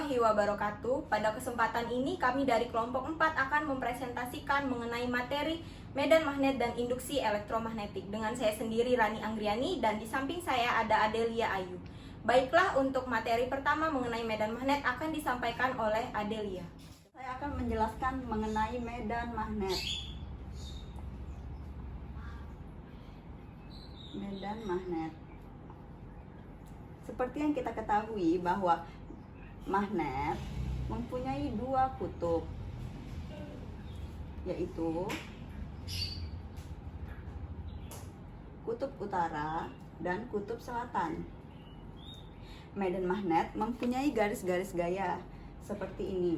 warahmatullahi wabarakatuh. Pada kesempatan ini kami dari kelompok 4 akan mempresentasikan mengenai materi medan magnet dan induksi elektromagnetik. Dengan saya sendiri Rani Anggriani dan di samping saya ada Adelia Ayu. Baiklah, untuk materi pertama mengenai medan magnet akan disampaikan oleh Adelia. Saya akan menjelaskan mengenai medan magnet. Medan magnet. Seperti yang kita ketahui bahwa magnet mempunyai dua kutub, yaitu kutub utara dan kutub selatan. Medan magnet mempunyai garis-garis gaya seperti ini.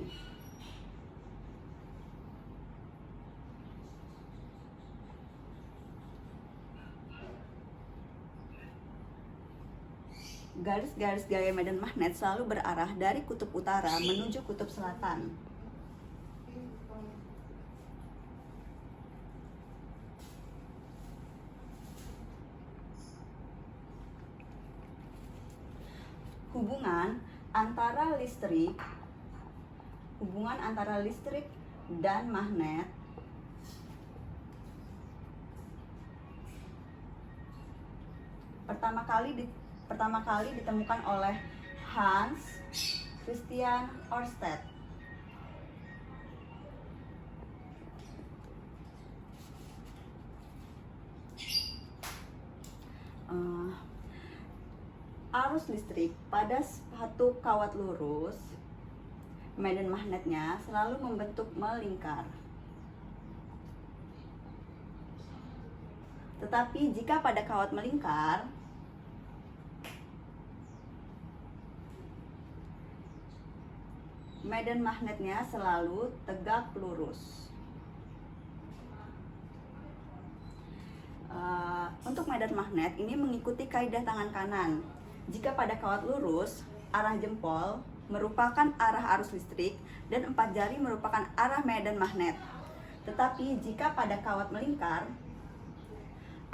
Garis-garis gaya medan magnet selalu berarah dari kutub utara menuju kutub selatan. Hubungan antara listrik dan magnet pertama kali ditemukan oleh Hans Christian Ørsted. Arus listrik pada satu kawat lurus, medan magnetnya selalu membentuk melingkar. Tetapi jika pada kawat melingkar, medan magnetnya selalu tegak lurus. Untuk medan magnet ini mengikuti kaidah tangan kanan. Jika pada kawat lurus, arah jempol merupakan arah arus listrik dan 4 jari merupakan arah medan magnet. Tetapi jika pada kawat melingkar,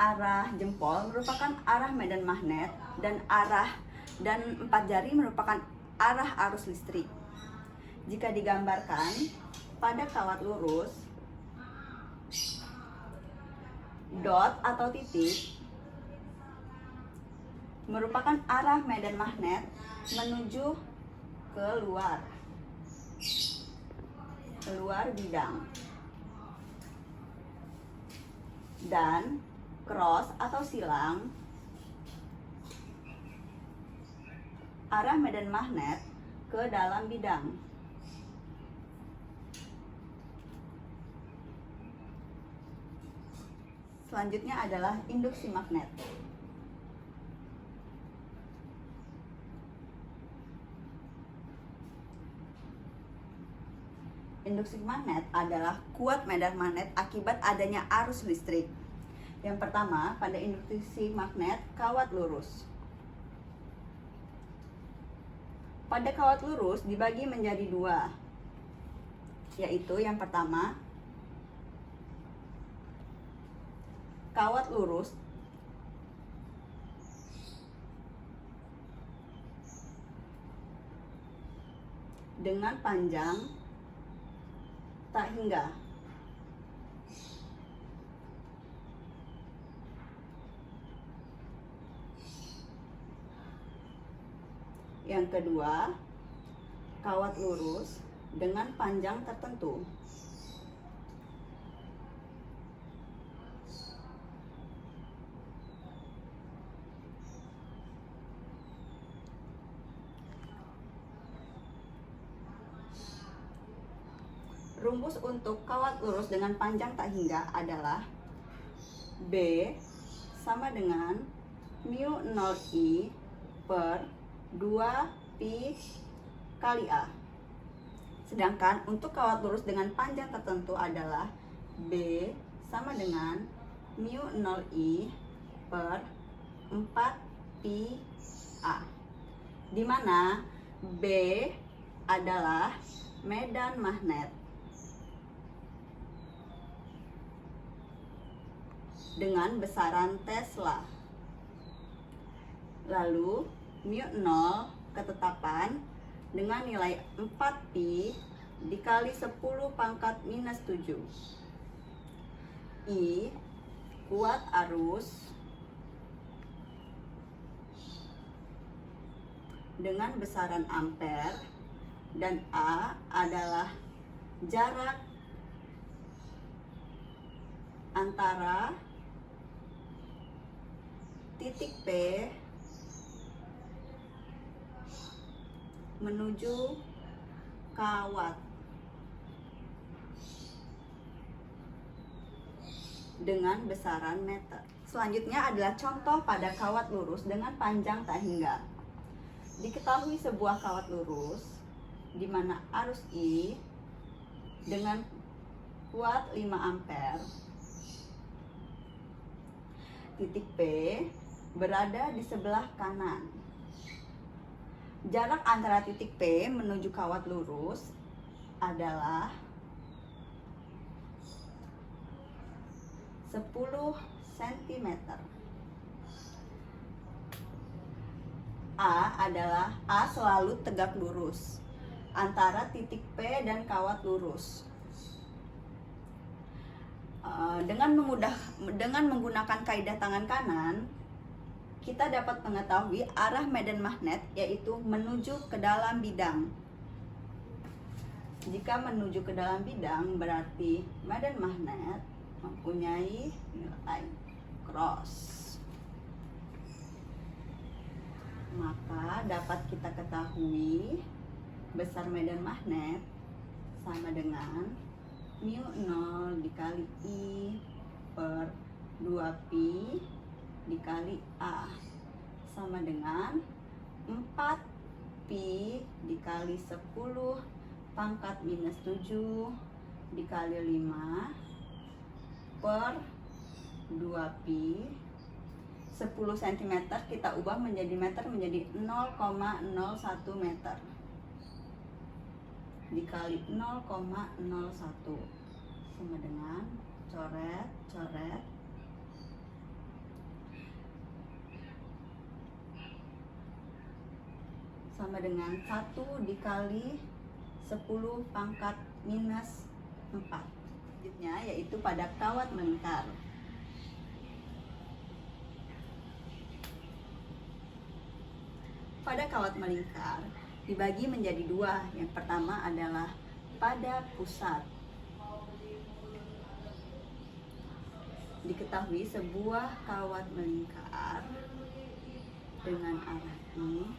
arah jempol merupakan arah medan magnet dan 4 jari merupakan arah arus listrik. Jika digambarkan pada kawat lurus, dot atau titik merupakan arah medan magnet menuju keluar bidang, dan cross atau silang arah medan magnet ke dalam bidang. Selanjutnya adalah induksi magnet. Induksi magnet adalah kuat medan magnet akibat adanya arus listrik. Yang pertama, pada induksi magnet kawat lurus. Pada kawat lurus dibagi menjadi dua, yaitu yang pertama, kawat lurus dengan panjang tak hingga. Yang kedua, kawat lurus dengan panjang tertentu. Rumus untuk kawat lurus dengan panjang tak hingga adalah B sama dengan mu 0I per 2pi kali A. Sedangkan untuk kawat lurus dengan panjang tertentu adalah B sama dengan mu 0I per 4pi A, di mana B adalah medan magnet dengan besaran Tesla. Lalu mu 0 ketetapan dengan nilai 4pi dikali 10 pangkat minus 7. I kuat arus dengan besaran ampere dan A adalah jarak antara titik P menuju kawat dengan besaran meter. Selanjutnya adalah contoh pada kawat lurus dengan panjang tak hingga. Diketahui sebuah kawat lurus di mana arus I dengan kuat 5 ampere, titik P berada di sebelah kanan. Jarak antara titik P menuju kawat lurus adalah 10 cm. A selalu tegak lurus antara titik P dan kawat lurus. Dengan menggunakan kaidah tangan kanan, kita dapat mengetahui arah medan magnet, yaitu menuju ke dalam bidang. Jika menuju ke dalam bidang, berarti medan magnet mempunyai nilai cross. Maka dapat kita ketahui besar medan magnet sama dengan mu0 dikali I per 2pi dikali A sama dengan 4pi dikali 10 pangkat minus 7 dikali 5 per 2pi. 10 cm kita ubah menjadi meter, menjadi 0,01 meter dikali 0,01 sama dengan coret sama dengan 1 dikali 10 pangkat minus 4. Selanjutnya yaitu pada kawat melingkar. Pada kawat melingkar dibagi menjadi dua. Yang pertama adalah pada pusat. Diketahui sebuah kawat melingkar dengan arah I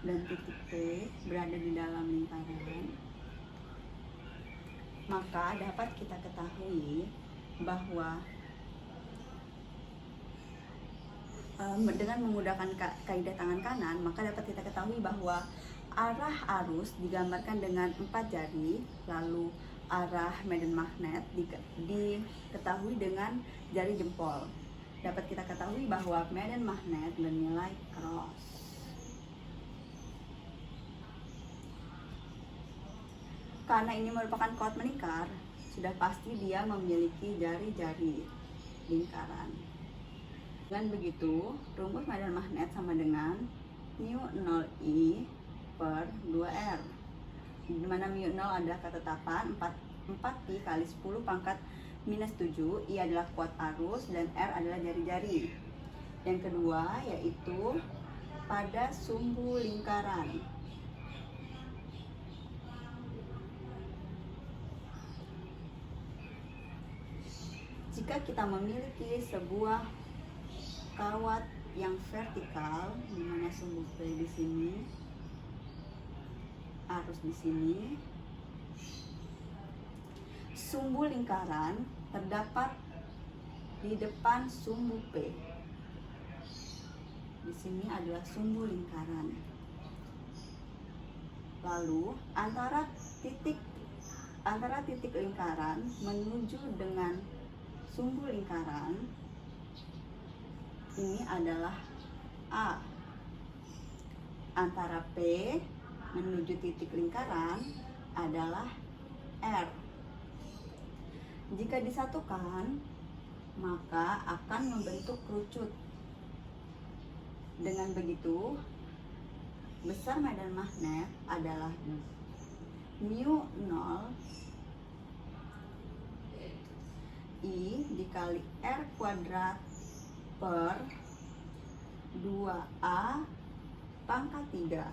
dan titik P berada di dalam lingkaran, maka dapat kita ketahui bahwa dengan menggunakan kaidah tangan kanan, maka dapat kita ketahui bahwa arah arus digambarkan dengan 4 jari, lalu arah medan magnet diketahui dengan jari jempol. Dapat kita ketahui bahwa medan magnet bernilai cross. Karena ini merupakan kawat melingkar, sudah pasti dia memiliki jari-jari lingkaran. Dengan begitu, rumus medan magnet sama dengan mu0I per 2R, di mana mu0 adalah ketetapan 4pi kali 10 pangkat minus 7, I adalah kuat arus, dan R adalah jari-jari. Yang kedua yaitu pada sumbu lingkaran. Jika kita memiliki sebuah kawat yang vertikal, di mana sumbu P di sini, arus di sini, sumbu lingkaran terdapat di depan sumbu P. Di sini adalah sumbu lingkaran. Lalu antara titik lingkaran menuju dengan sumbu lingkaran ini adalah A. Antara P menuju titik lingkaran adalah R. Jika disatukan, maka akan membentuk kerucut. Dengan begitu, besar medan magnet adalah mu 0 I dikali R kuadrat per 2A pangkat 3.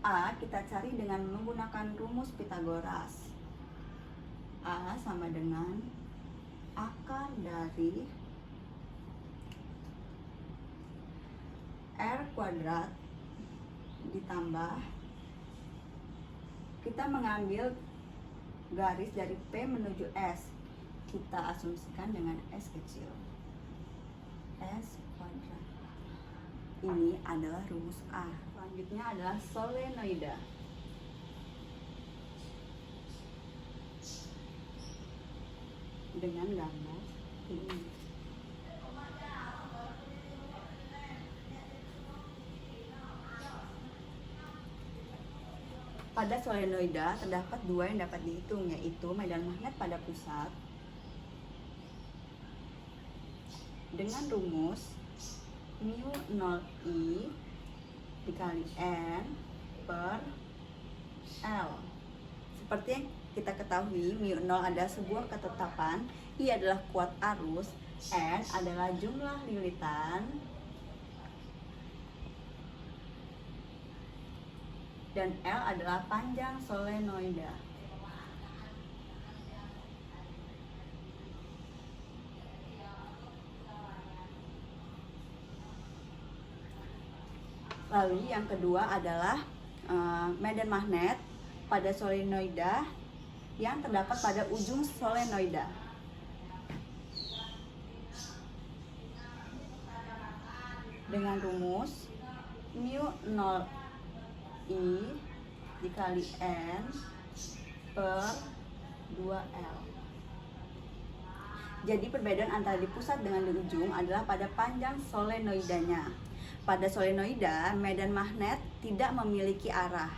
A kita cari dengan menggunakan rumus Pythagoras. A sama dengan akar dari R kuadrat ditambah, kita mengambil garis dari P menuju S, kita asumsikan dengan S kecil, S kuadrat. Ini adalah rumus A. Selanjutnya adalah solenoida. Dengan gambar ini. Pada solenoida terdapat dua yang dapat dihitung, yaitu medan magnet pada pusat dengan rumus mu 0I dikali N per L. Seperti yang kita ketahui, mu 0 adalah sebuah ketetapan, I adalah kuat arus, N adalah jumlah lilitan, dan L adalah panjang solenoida. Lalu yang kedua adalah medan magnet pada solenoida yang terdapat pada ujung solenoida. Dengan rumus mu 0 I dikali N per 2L. Jadi perbedaan antara di pusat dengan di ujung adalah pada panjang solenoidanya. Pada solenoida, medan magnet tidak memiliki arah.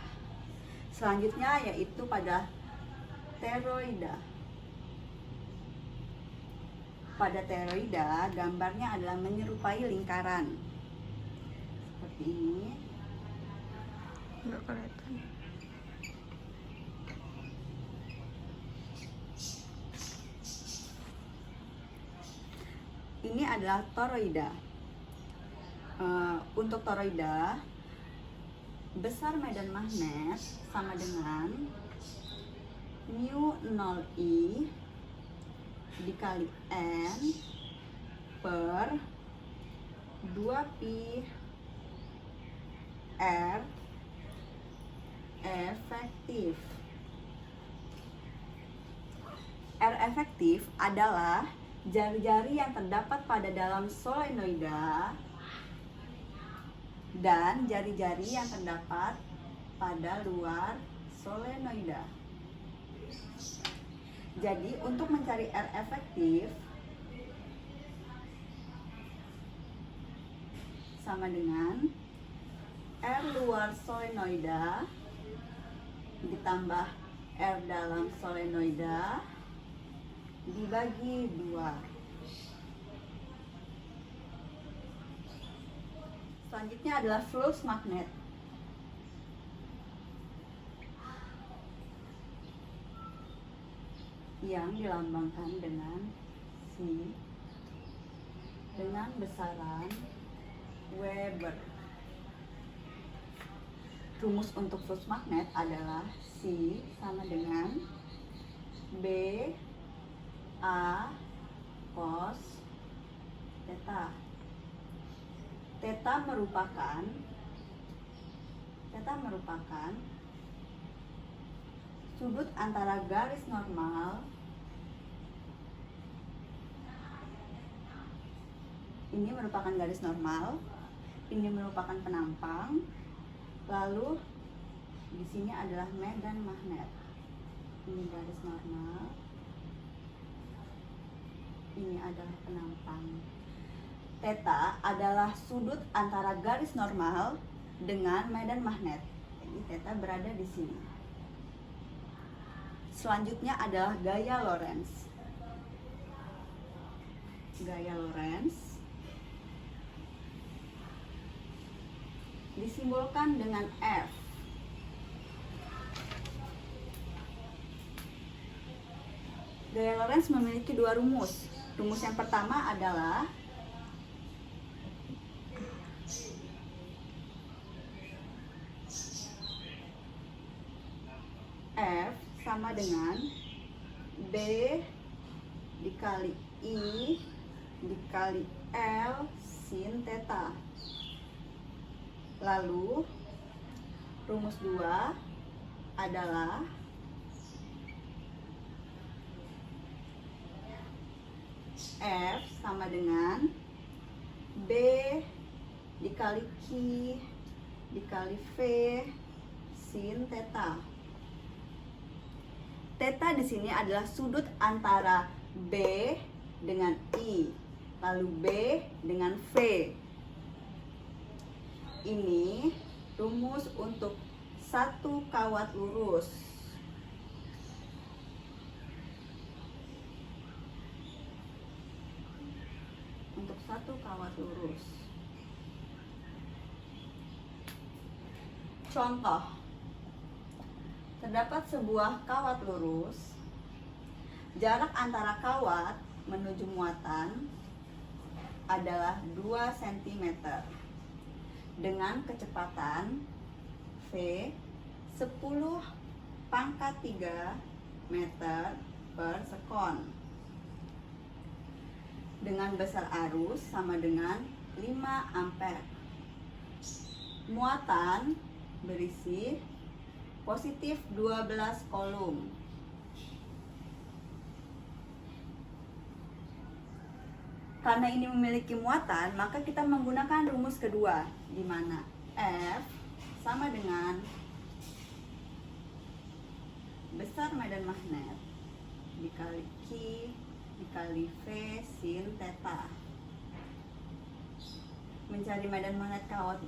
Selanjutnya yaitu pada toroida. Pada toroida, gambarnya adalah menyerupai lingkaran. Seperti ini. Nggak kelihatan. Ini adalah toroida. Untuk toroida, besar medan magnet sama dengan mu 0I dikali N per 2pi R efektif. R efektif adalah jari-jari yang terdapat pada dalam solenoida dan jari-jari yang terdapat pada luar solenoida. Jadi untuk mencari R efektif sama dengan R luar solenoida ditambah R dalam solenoida dibagi 2. Selanjutnya adalah flux magnet. Yang dilambangkan dengan C dengan besaran Weber. Rumus untuk flux magnet adalah C sama dengan B A cos theta. Theta merupakan sudut antara garis normal ini merupakan garis normal, ini merupakan penampang, lalu di sini adalah medan magnet. Ini garis normal, ini adalah penampang. Theta adalah sudut antara garis normal dengan medan magnet. Jadi theta berada di sini. Selanjutnya adalah gaya Lorentz. Gaya Lorentz disimbolkan dengan F. Gaya Lorentz memiliki dua rumus. Rumus yang pertama adalah F sama dengan B dikali I dikali L sin theta. Lalu rumus 2 adalah F sama dengan B dikali Q dikali V sin theta. Theta di sini adalah sudut antara B dengan I, lalu B dengan V. Ini rumus untuk satu kawat lurus. Untuk satu kawat lurus. Contoh, terdapat sebuah kawat lurus. Jarak antara kawat menuju muatan adalah 2 cm dengan kecepatan V 10⁻³ meter per sekon dengan besar arus sama dengan 5 ampere. Muatan berisi positif 12 kolom. Karena ini memiliki muatan, maka kita menggunakan rumus kedua, di mana F sama dengan besar medan magnet dikali Q dikali V sin theta. Mencari medan magnet kawat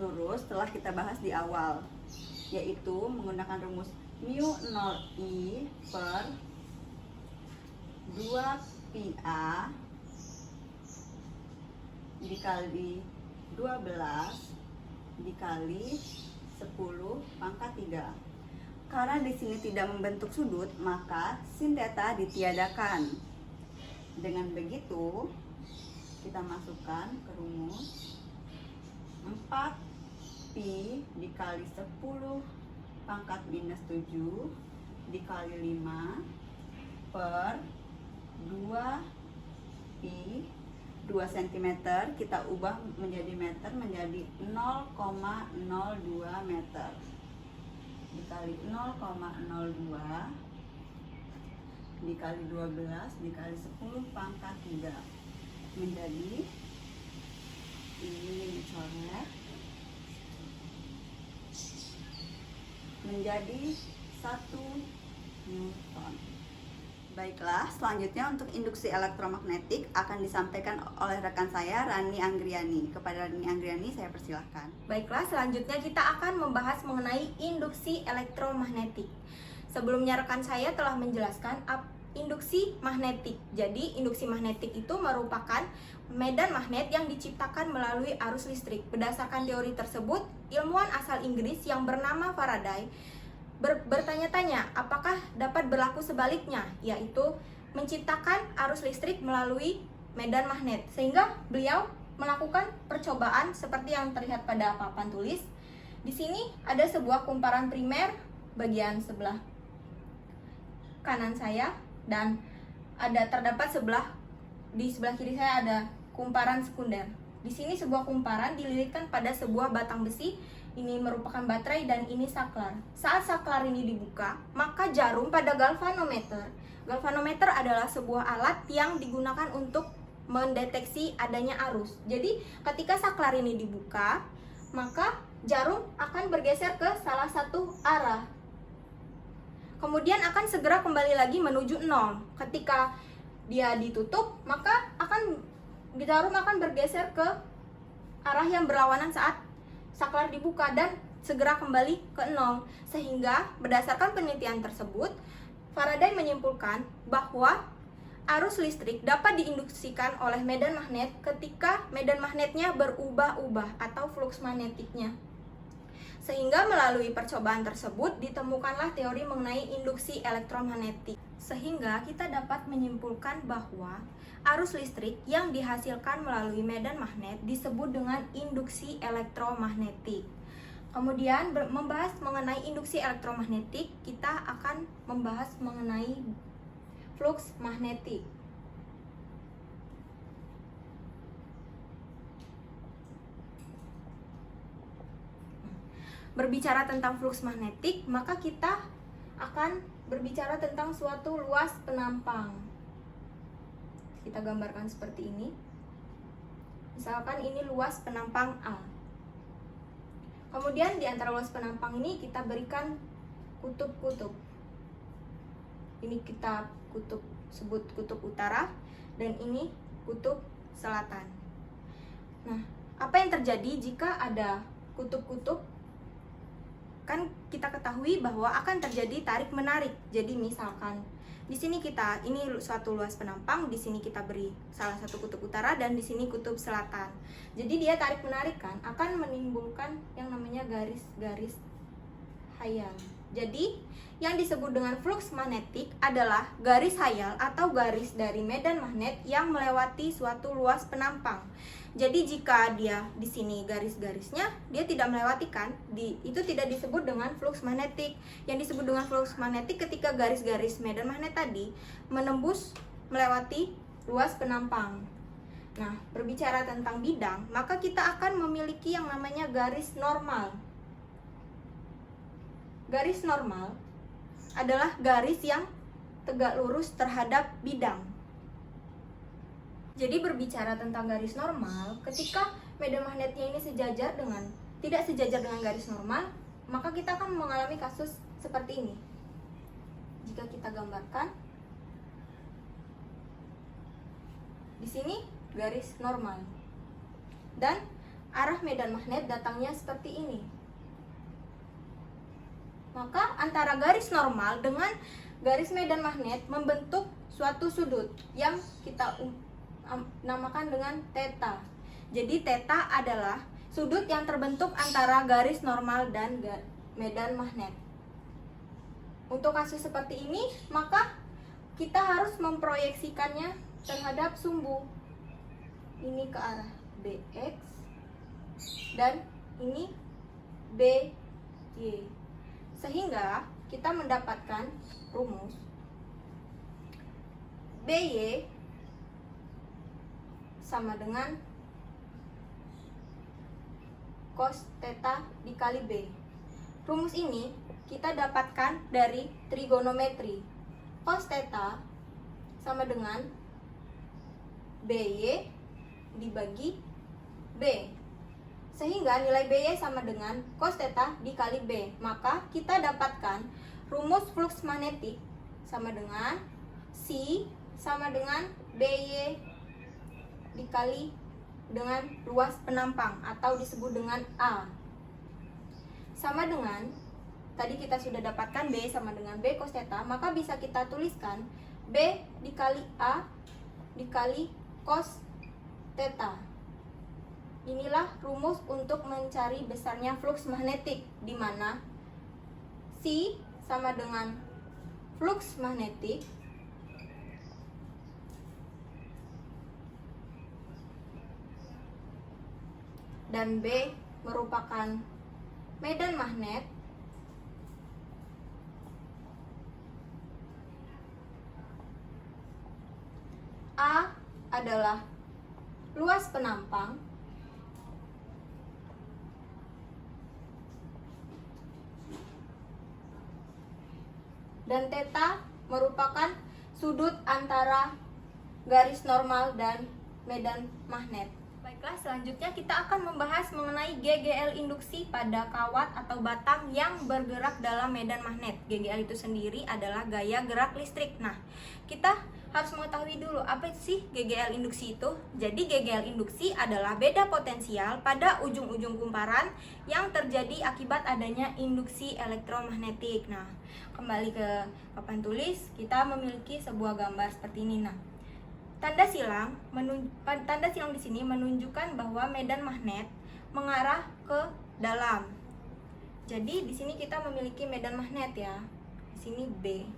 lurus telah kita bahas di awal, yaitu menggunakan rumus μ0I per 2πa dikali 12 dikali 10⁻³. Karena di sini tidak membentuk sudut, maka sin theta ditiadakan. Dengan begitu, kita masukkan ke rumus 4pi dikali 10⁻⁻7 dikali 5 per 2pi 2 cm kita ubah menjadi meter, menjadi 0,02 meter dikali 0,02 dikali 12 dikali 10⁻³ menjadi, ini dicoret, menjadi 1 Newton. Baiklah, selanjutnya untuk induksi elektromagnetik akan disampaikan oleh rekan saya, Rani Anggriani. Kepada Rani Anggriani saya persilahkan. Baiklah, selanjutnya kita akan membahas mengenai induksi elektromagnetik. Sebelumnya rekan saya telah menjelaskan induksi magnetik. Jadi, induksi magnetik itu merupakan medan magnet yang diciptakan melalui arus listrik. Berdasarkan teori tersebut, ilmuwan asal Inggris yang bernama Faraday bertanya-tanya apakah dapat berlaku sebaliknya, yaitu menciptakan arus listrik melalui medan magnet, sehingga beliau melakukan percobaan seperti yang terlihat pada papan tulis. Di sini ada sebuah kumparan primer bagian sebelah kanan saya, dan terdapat di sebelah kiri saya ada kumparan sekunder. Di sini sebuah kumparan dililitkan pada sebuah batang besi. Ini merupakan baterai dan ini saklar. Saat saklar ini dibuka, maka jarum pada galvanometer. Galvanometer adalah sebuah alat yang digunakan untuk mendeteksi adanya arus. Jadi, ketika saklar ini dibuka, maka jarum akan bergeser ke salah satu arah. Kemudian akan segera kembali lagi menuju 0. Ketika dia ditutup, maka jarum akan bergeser ke arah yang berlawanan saat saklar dibuka dan segera kembali ke 0. Sehingga berdasarkan penelitian tersebut, Faraday menyimpulkan bahwa arus listrik dapat diinduksikan oleh medan magnet ketika medan magnetnya berubah-ubah atau flux magnetiknya. Sehingga melalui percobaan tersebut ditemukanlah teori mengenai induksi elektromagnetik. Sehingga kita dapat menyimpulkan bahwa arus listrik yang dihasilkan melalui medan magnet disebut dengan induksi elektromagnetik. Kemudian membahas mengenai induksi elektromagnetik, kita akan membahas mengenai flux magnetik. Berbicara tentang flux magnetik, maka kita akan berbicara tentang suatu luas penampang. Kita gambarkan seperti ini. Misalkan ini luas penampang A. Kemudian di antara luas penampang ini kita berikan kutub-kutub. Ini kita sebut kutub utara dan ini kutub selatan. Nah, apa yang terjadi jika ada kutub-kutub? Kan kita ketahui bahwa akan terjadi tarik-menarik. Jadi misalkan di sini ini suatu luas penampang, di sini kita beri salah satu kutub utara dan di sini kutub selatan. Jadi dia tarik-menarik kan akan menimbulkan yang namanya garis-garis hayal. Jadi yang disebut dengan flux magnetik adalah garis hayal atau garis dari medan magnet yang melewati suatu luas penampang. Jadi jika dia di sini garis-garisnya dia tidak melewati kan, itu tidak disebut dengan flux magnetik. Yang disebut dengan flux magnetik ketika garis-garis medan magnet tadi melewati luas penampang. Nah, berbicara tentang bidang, maka kita akan memiliki yang namanya garis normal. Garis normal adalah garis yang tegak lurus terhadap bidang. Jadi berbicara tentang garis normal, ketika medan magnetnya ini tidak sejajar dengan garis normal, maka kita akan mengalami kasus seperti ini. Jika kita gambarkan, di sini garis normal, dan arah medan magnet datangnya seperti ini. Maka antara garis normal dengan garis medan magnet membentuk suatu sudut yang kita namakan dengan theta. Jadi theta adalah sudut yang terbentuk antara garis normal dan medan magnet. Untuk kasus seperti ini, maka kita harus memproyeksikannya terhadap sumbu. Ini ke arah BX dan ini BY. Sehingga kita mendapatkan rumus BY sama dengan cos theta dikali B. Rumus ini kita dapatkan dari trigonometri. Cos theta sama dengan BY dibagi B. Sehingga nilai BY sama dengan cos theta dikali B. Maka kita dapatkan rumus flux magnetik sama dengan C sama dengan BY dikali dengan luas penampang atau disebut dengan A. Sama dengan tadi kita sudah dapatkan B sama dengan B cos theta, maka bisa kita tuliskan B dikali A dikali cos theta. Inilah rumus untuk mencari besarnya flux magnetik, di mana C sama dengan flux magnetik dan B merupakan medan magnet. A adalah luas penampang. Dan theta merupakan sudut antara garis normal dan medan magnet. Baiklah, selanjutnya kita akan membahas mengenai GGL induksi pada kawat atau batang yang bergerak dalam medan magnet. GGL itu sendiri adalah gaya gerak listrik. Nah, kita harus mengetahui dulu apa sih GGL induksi itu. Jadi GGL induksi adalah beda potensial pada ujung-ujung kumparan yang terjadi akibat adanya induksi elektromagnetik. Nah, kembali ke papan tulis, kita memiliki sebuah gambar seperti ini. Nah, tanda silang di sini menunjukkan bahwa medan magnet mengarah ke dalam. Jadi di sini kita memiliki medan magnet ya. Di sini B.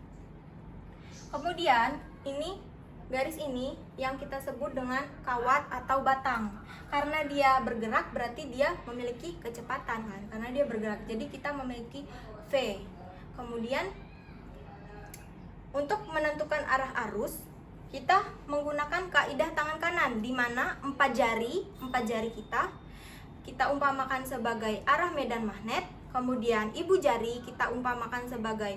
Kemudian ini garis ini yang kita sebut dengan kawat atau batang. Karena dia bergerak berarti dia memiliki kecepatan kan. Karena dia bergerak. Jadi kita memiliki V. Kemudian untuk menentukan arah arus kita menggunakan kaidah tangan kanan, di mana empat jari kita umpamakan sebagai arah medan magnet, kemudian ibu jari kita umpamakan sebagai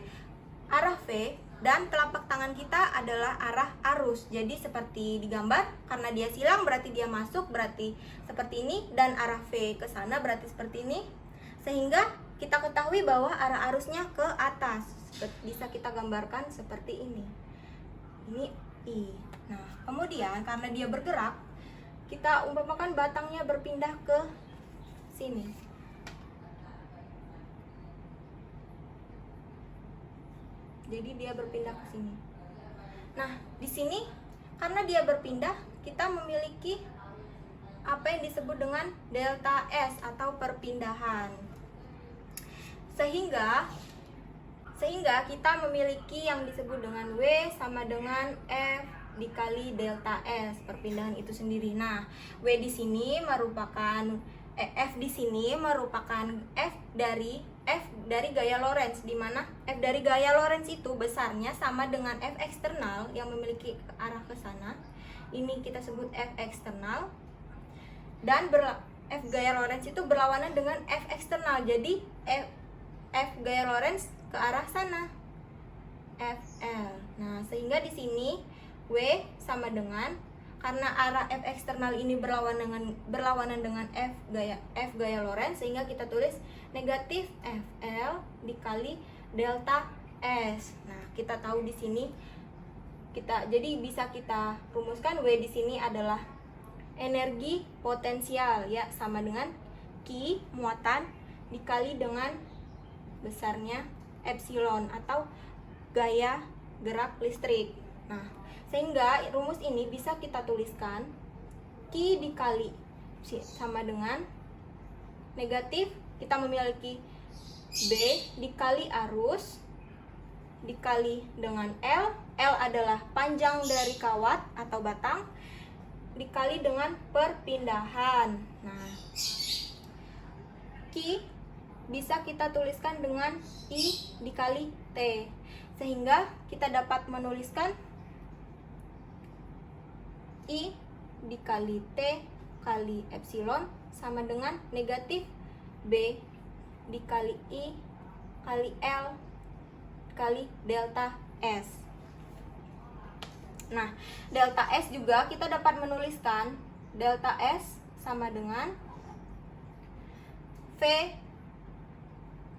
arah V, dan telapak tangan kita adalah arah arus. Jadi seperti digambar, karena dia silang berarti dia masuk, berarti seperti ini, dan arah V ke sana berarti seperti ini. Sehingga kita ketahui bahwa arah arusnya ke atas. Bisa kita gambarkan seperti ini. Ini I. Nah, kemudian karena dia bergerak, kita umpamakan batangnya berpindah ke sini. Jadi dia berpindah ke sini. Nah, di sini karena dia berpindah, kita memiliki apa yang disebut dengan delta S atau perpindahan. Sehingga kita memiliki yang disebut dengan W sama dengan F dikali delta S, perpindahan itu sendiri. Nah, W di sini merupakan F di sini merupakan F dari gaya Lorentz, di mana F dari gaya Lorentz itu besarnya sama dengan F eksternal yang memiliki arah ke sana. Ini kita sebut F eksternal. Dan F gaya Lorentz itu berlawanan dengan F eksternal. Jadi F gaya Lorentz ke arah sana, FL. Nah, sehingga di sini W sama dengan, karena arah F eksternal ini berlawanan dengan F gaya Lorentz, sehingga kita tulis negatif FL dikali delta S. Nah, kita tahu di sini jadi bisa kita rumuskan W di sini adalah energi potensial ya, sama dengan Q muatan dikali dengan besarnya epsilon atau gaya gerak listrik. Nah, sehingga rumus ini bisa kita tuliskan Q dikali sama dengan negatif, kita memiliki B dikali arus dikali dengan L adalah panjang dari kawat atau batang, dikali dengan perpindahan. Nah, Q bisa kita tuliskan dengan I dikali T, sehingga kita dapat menuliskan I dikali T kali epsilon sama dengan negatif B dikali I kali L kali delta S. Nah, delta S juga kita dapat menuliskan delta S sama dengan V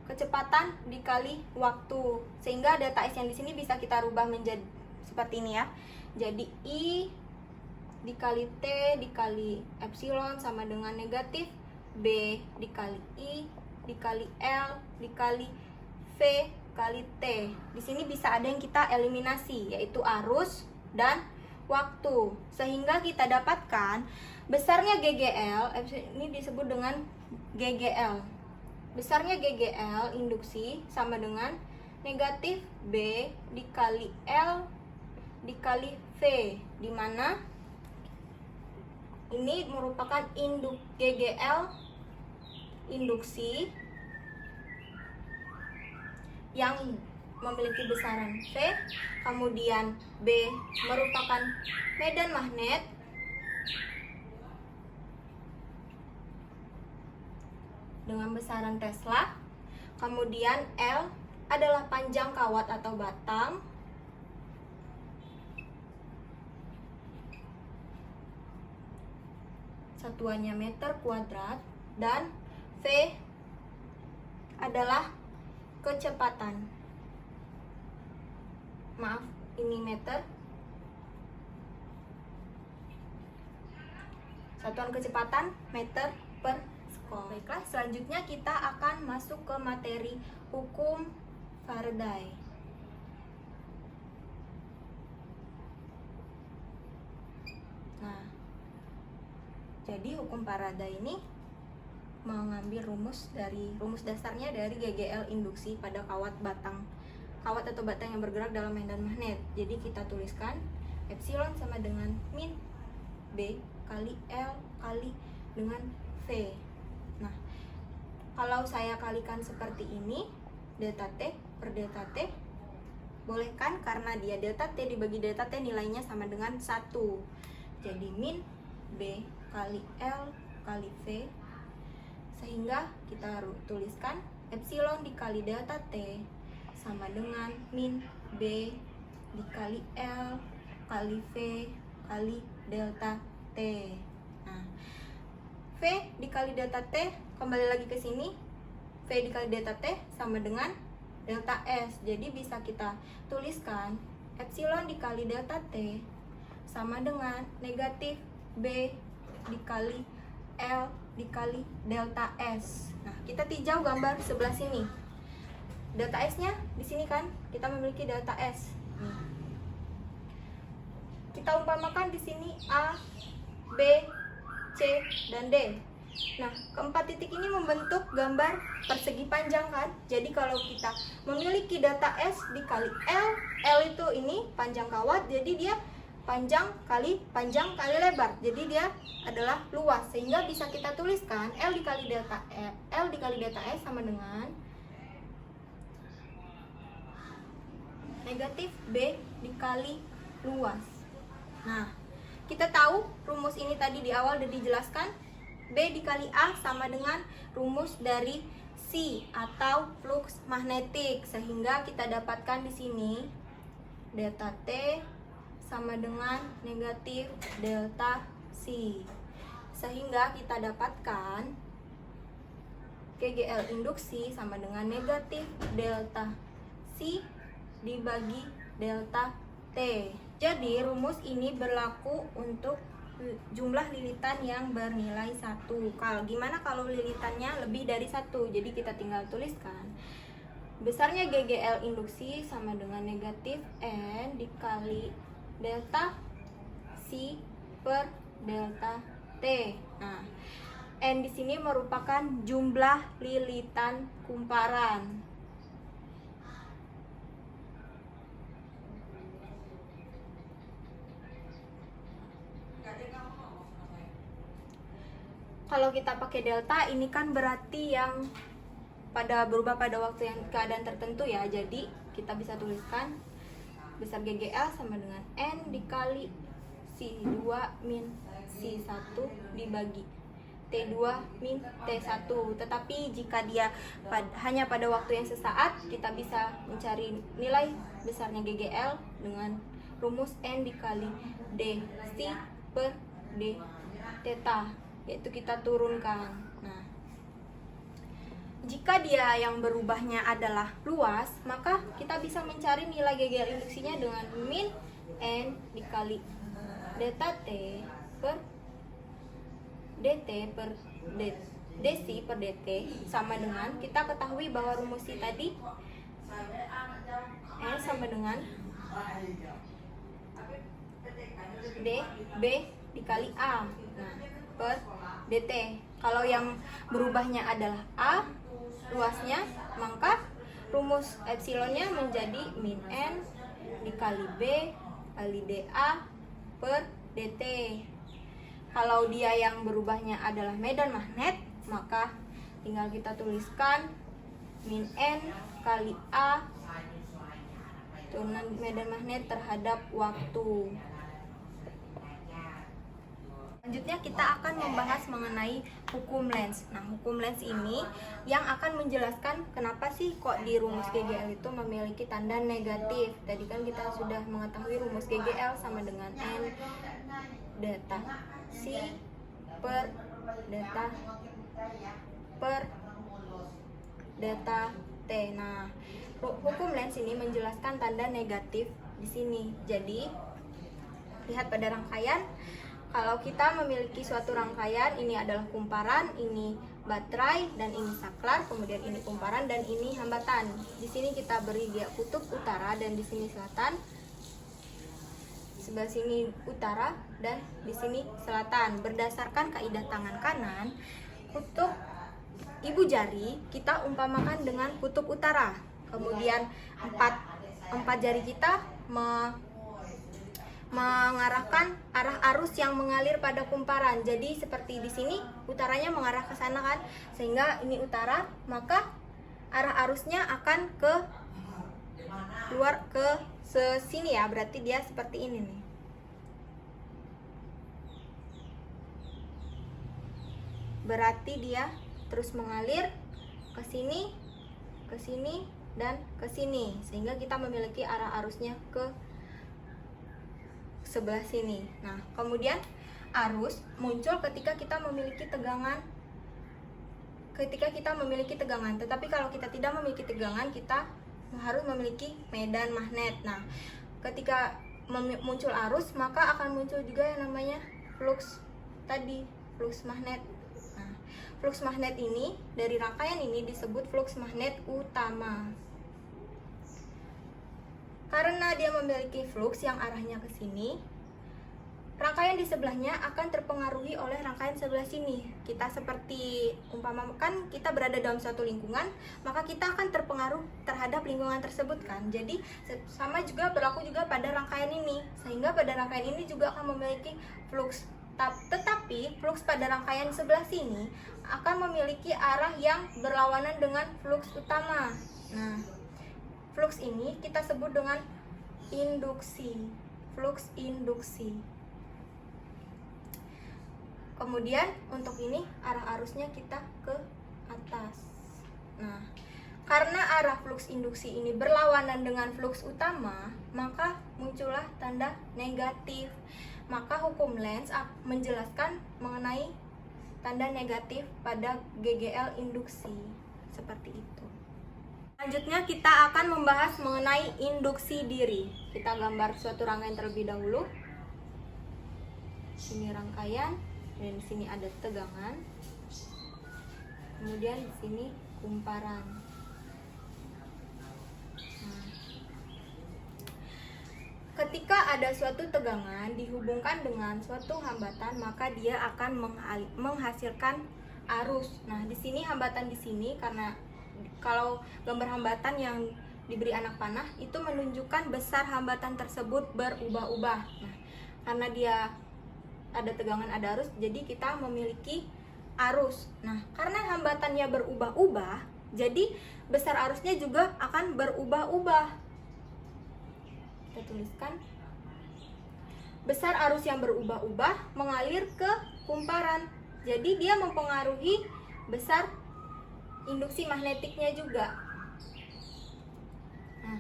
kecepatan dikali waktu, sehingga delta S yang di sini bisa kita rubah menjadi seperti ini ya. Jadi I dikali T dikali epsilon sama dengan negatif B dikali I dikali L dikali V kali T. Di sini bisa ada yang kita eliminasi, yaitu arus dan waktu, sehingga kita dapatkan besarnya GGL, ini disebut dengan GGL. Besarnya GGL induksi sama dengan negatif B dikali L dikali V, di mana ini merupakan GGL induksi yang memiliki besaran V, kemudian B merupakan medan magnet dengan besaran Tesla, kemudian L adalah panjang kawat atau batang, satuannya meter kuadrat, dan V adalah kecepatan. Maaf, ini meter. Satuan kecepatan meter per sekon. Baiklah, selanjutnya kita akan masuk ke materi hukum Faraday. Jadi hukum Faraday ini mengambil rumus dasarnya dari GGL induksi pada kawat atau batang yang bergerak dalam medan magnet. Jadi kita tuliskan epsilon sama dengan min B kali L kali dengan V. Nah, kalau saya kalikan seperti ini, delta T per delta T, boleh kan? Karena dia delta T dibagi delta T nilainya sama dengan 1. Jadi min B kali L kali V, sehingga kita tuliskan epsilon dikali delta T sama dengan min B dikali L kali V kali delta T. Nah, V dikali delta T, kembali lagi ke sini, V dikali delta T sama dengan delta S. Jadi bisa kita tuliskan epsilon dikali delta T sama dengan negatif B dikali L dikali delta S. Nah, kita tinjau gambar sebelah sini. Delta S-nya di sini kan, kita memiliki delta S. Kita umpamakan di sini A, B, C, dan D. Nah, keempat titik ini membentuk gambar persegi panjang kan? Jadi kalau kita memiliki delta S dikali L, L itu ini panjang kawat, jadi dia panjang kali lebar, jadi dia adalah luas, sehingga bisa kita tuliskan L dikali delta S sama dengan negatif B dikali luas. Nah, kita tahu rumus ini tadi di awal sudah dijelaskan, B dikali A sama dengan rumus dari C atau flux magnetik, sehingga kita dapatkan di sini delta T sama dengan negatif delta C, sehingga kita dapatkan GGL induksi sama dengan negatif delta C dibagi delta T. Jadi rumus ini berlaku untuk jumlah lilitan yang bernilai 1. Gimana kalau lilitannya lebih dari 1? Jadi kita tinggal tuliskan besarnya GGL induksi sama dengan negatif N dikali delta C per delta T. Nah, N di sini merupakan jumlah lilitan kumparan. Kalau kita pakai delta, ini kan berarti yang berubah pada waktu yang keadaan tertentu ya. Jadi kita bisa tuliskan besar GGL sama dengan N dikali C2 min C1 dibagi T2 min T1. Tetapi jika dia hanya pada waktu yang sesaat, kita bisa mencari nilai besarnya GGL dengan rumus N dikali DC per D theta, yaitu kita turunkan. Nah, jika dia yang berubahnya adalah luas, maka kita bisa mencari nilai GGL induksinya dengan min N dikali delta T per DT per DC per DT sama dengan, kita ketahui bahwa rumus C tadi N sama dengan DB dikali A, nah, per DT. Kalau yang berubahnya adalah A luasnya, maka rumus epsilonnya menjadi min N dikali B kali DA per DT. Kalau dia yang berubahnya adalah medan magnet, maka tinggal kita tuliskan min N kali A turunan medan magnet terhadap waktu. Selanjutnya kita akan membahas mengenai hukum Lenz. Nah, hukum Lenz ini yang akan menjelaskan kenapa sih kok di rumus GGL itu memiliki tanda negatif. Tadi kan kita sudah mengetahui rumus GGL sama dengan N delta C per delta T. Nah, hukum Lenz ini menjelaskan tanda negatif di sini. Jadi, lihat pada rangkaian. Kalau kita memiliki suatu rangkaian, ini adalah kumparan, ini baterai, dan ini saklar, kemudian ini kumparan, dan ini hambatan. Di sini kita beri dia kutub utara dan di sini selatan. sebelah sini utara dan di sini selatan. Berdasarkan kaidah tangan kanan, kutub ibu jari kita umpamakan dengan kutub utara. Kemudian empat jari kita mengarahkan arah arus yang mengalir pada kumparan. Jadi seperti di sini utaranya mengarah ke sana kan, sehingga ini utara, maka arah arusnya akan ke keluar ke sini ya, berarti dia seperti ini nih. Berarti dia terus mengalir ke sini, dan ke sini, sehingga kita memiliki arah arusnya ke sebelah sini. Nah, kemudian arus muncul ketika kita memiliki tegangan. Tetapi kalau kita tidak memiliki tegangan, kita harus memiliki medan magnet. Nah, ketika muncul arus, maka akan muncul juga yang namanya flux tadi, flux magnet. Nah, flux magnet ini dari rangkaian ini disebut flux magnet utama. Karena dia memiliki flux yang arahnya ke sini, rangkaian di sebelahnya akan terpengaruhi oleh rangkaian sebelah sini. Kita seperti umpamakan kita berada dalam suatu lingkungan, maka kita akan terpengaruh terhadap lingkungan tersebut kan. Jadi sama juga berlaku juga pada rangkaian ini, sehingga pada rangkaian ini juga akan memiliki flux. Tetapi flux pada rangkaian sebelah sini akan memiliki arah yang berlawanan dengan flux utama. Nah, flux ini kita sebut dengan induksi, flux induksi. Kemudian untuk ini arah arusnya kita ke atas. Nah, karena arah flux induksi ini berlawanan dengan flux utama, maka muncullah tanda negatif. Maka hukum Lenz menjelaskan mengenai tanda negatif pada GGL induksi. Seperti itu. Selanjutnya kita akan membahas mengenai induksi diri. Kita gambar suatu rangkaian terlebih dahulu. Ini rangkaian, dan di sini ada tegangan. Kemudian di sini kumparan. Nah, ketika ada suatu tegangan dihubungkan dengan suatu hambatan, maka dia akan menghasilkan arus. Nah, di sini hambatan di sini, karena kalau gambar hambatan yang diberi anak panah itu menunjukkan besar hambatan tersebut berubah-ubah. Nah, karena dia ada tegangan, ada arus, jadi kita memiliki arus. Nah, karena hambatannya berubah-ubah, jadi besar arusnya juga akan berubah-ubah. Kita tuliskan, besar arus yang berubah-ubah mengalir ke kumparan, jadi dia mempengaruhi besar induksi magnetiknya juga. Nah,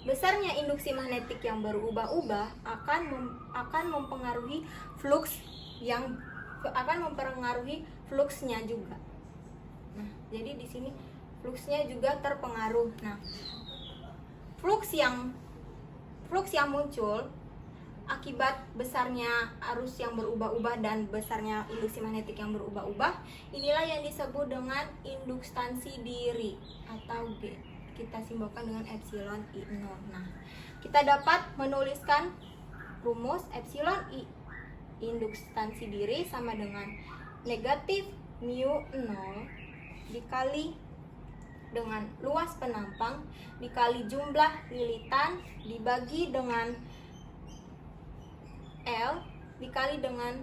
besarnya induksi magnetik yang berubah-ubah akan mempengaruhi flux yang akan mempengaruhi fluxnya juga. Nah, jadi di sini fluxnya juga terpengaruh. Nah, flux yang muncul akibat besarnya arus yang berubah-ubah dan besarnya induksi magnetik yang berubah-ubah, inilah yang disebut dengan induktansi diri atau G. Kita simbolkan dengan epsilon I0. Nah, kita dapat menuliskan rumus epsilon I induktansi diri sama dengan negatif mu 0 dikali dengan luas penampang dikali jumlah lilitan dibagi dengan L dikali dengan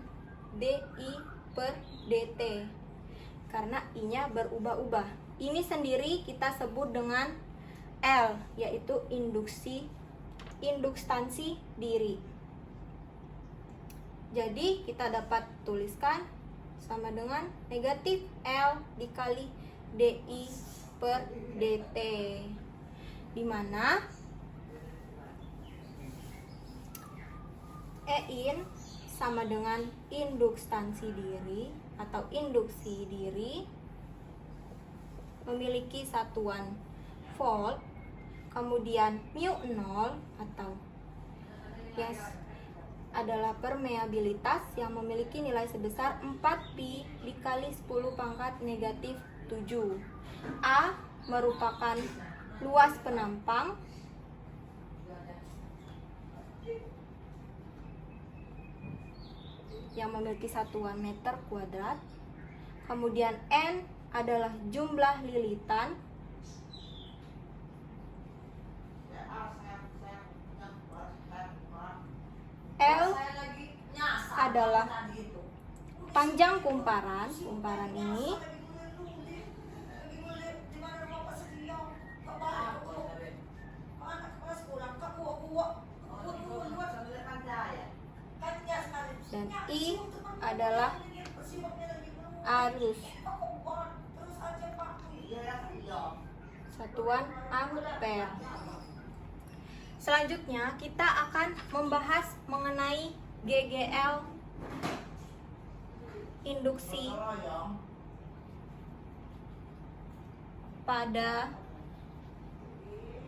DI per DT, karena I-nya berubah-ubah. Ini sendiri kita sebut dengan L, yaitu induktansi diri. Jadi kita dapat tuliskan sama dengan negatif L dikali DI per DT, di mana Ein sama dengan induktansi diri atau induksi diri memiliki satuan volt, kemudian mu 0 atau adalah permeabilitas yang memiliki nilai sebesar 4pi dikali 10 pangkat negatif 7. A merupakan luas penampang yang memiliki satuan meter kuadrat. Kemudian N adalah jumlah lilitan. L adalah panjang kumparan ini. Dan I adalah arus, satuan ampere. Selanjutnya kita akan membahas mengenai GGL induksi pada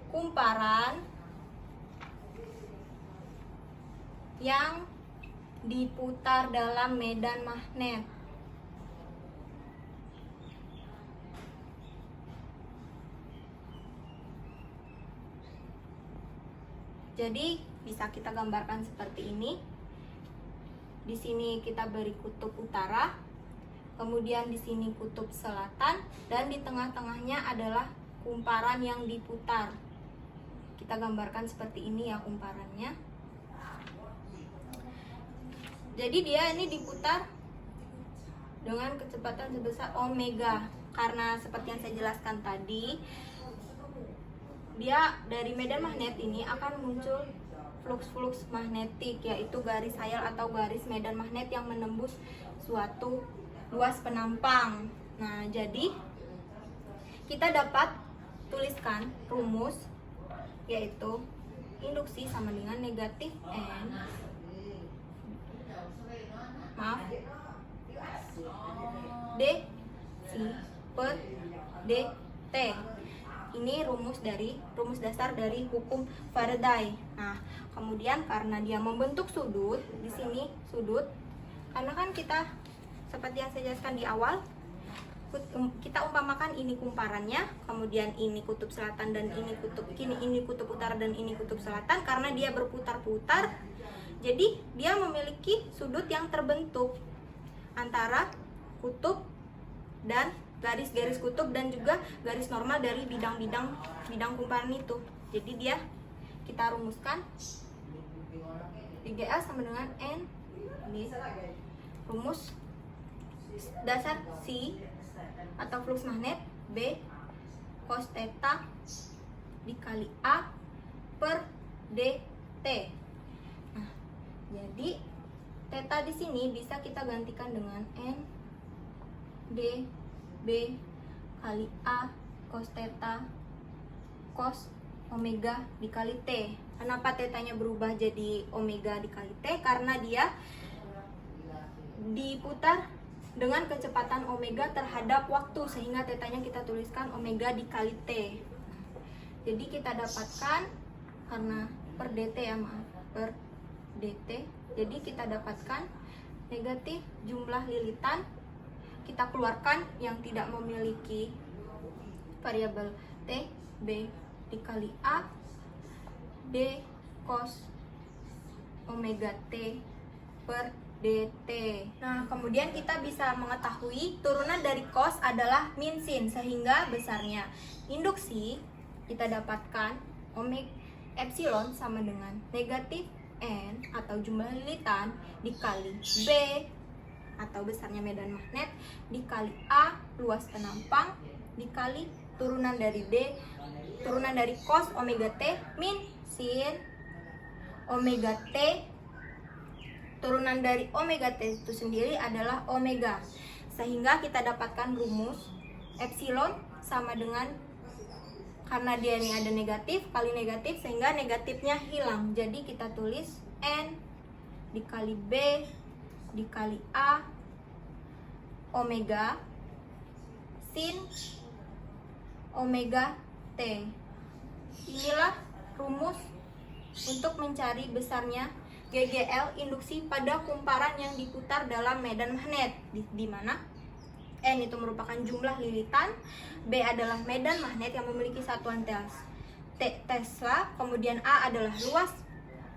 kumparan yang diputar dalam medan magnet. Jadi bisa kita gambarkan seperti ini. Di sini kita beri kutub utara, kemudian di sini kutub selatan, dan di tengah-tengahnya adalah kumparan yang diputar. Kita gambarkan seperti ini ya kumparannya. Jadi dia ini diputar dengan kecepatan sebesar omega. Karena seperti yang saya jelaskan tadi, dia dari medan magnet ini akan muncul flux magnetik, yaitu garis hayal atau garis medan magnet yang menembus suatu luas penampang. Nah, jadi kita dapat tuliskan rumus, yaitu induksi sama dengan negatif N dc per dt. Ini rumus dasar dari hukum Faraday. Nah, kemudian karena dia membentuk sudut, di sini sudut, karena kan kita seperti yang saya jelaskan di awal, kita umpamakan ini kumparannya, kemudian ini kutub selatan dan ini kutub utara dan ini kutub selatan. Karena dia berputar-putar, jadi dia memiliki sudut yang terbentuk antara kutub dan garis-garis kutub dan juga garis normal dari bidang kumparan itu. Jadi dia kita rumuskan GGL sama dengan N. Ini rumus dasar C atau flux magnet B cos theta dikali A per dt. Nah, jadi theta di sini bisa kita gantikan dengan N d B kali A cos theta cos omega dikali T. Kenapa tetanya berubah jadi omega dikali T? Karena dia diputar dengan kecepatan omega terhadap waktu, sehingga tetanya kita tuliskan omega dikali T. Jadi kita dapatkan, karena per dt ya, maaf, per dt. Jadi kita dapatkan negatif jumlah lilitan, kita keluarkan yang tidak memiliki variabel T, B dikali A D cos omega T per dt. Nah, kemudian kita bisa mengetahui turunan dari cos adalah min sin, sehingga besarnya induksi kita dapatkan omega epsilon sama dengan negatif N atau jumlah lilitan dikali B atau besarnya medan magnet dikali A luas penampang dikali turunan dari D, turunan dari cos omega T min sin omega T. Turunan dari omega T itu sendiri adalah omega, sehingga kita dapatkan rumus epsilon sama dengan, karena dia ini ada negatif kali negatif sehingga negatifnya hilang, jadi kita tulis N dikali B dikali A omega sin omega T. Inilah rumus untuk mencari besarnya GGL induksi pada kumparan yang diputar dalam medan magnet, di mana N itu merupakan jumlah lilitan, B adalah medan magnet yang memiliki satuan Tesla, kemudian A adalah luas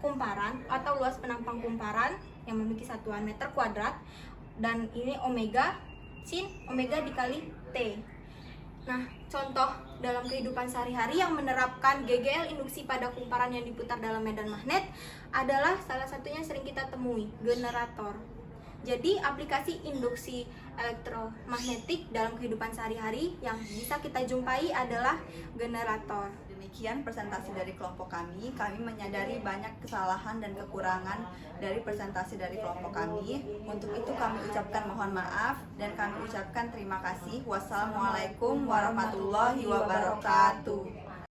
kumparan atau luas penampang kumparan, yang memiliki satuan meter kuadrat, dan ini omega, sin omega dikali T. Nah, contoh dalam kehidupan sehari-hari yang menerapkan GGL induksi pada kumparan yang diputar dalam medan magnet adalah salah satunya sering kita temui, generator. Jadi, aplikasi induksi elektromagnetik dalam kehidupan sehari-hari yang bisa kita jumpai adalah generator. Demikian presentasi dari kelompok kami. Kami menyadari banyak kesalahan dan kekurangan dari presentasi dari kelompok kami. Untuk itu kami ucapkan mohon maaf dan kami ucapkan terima kasih. Wassalamualaikum warahmatullahi wabarakatuh.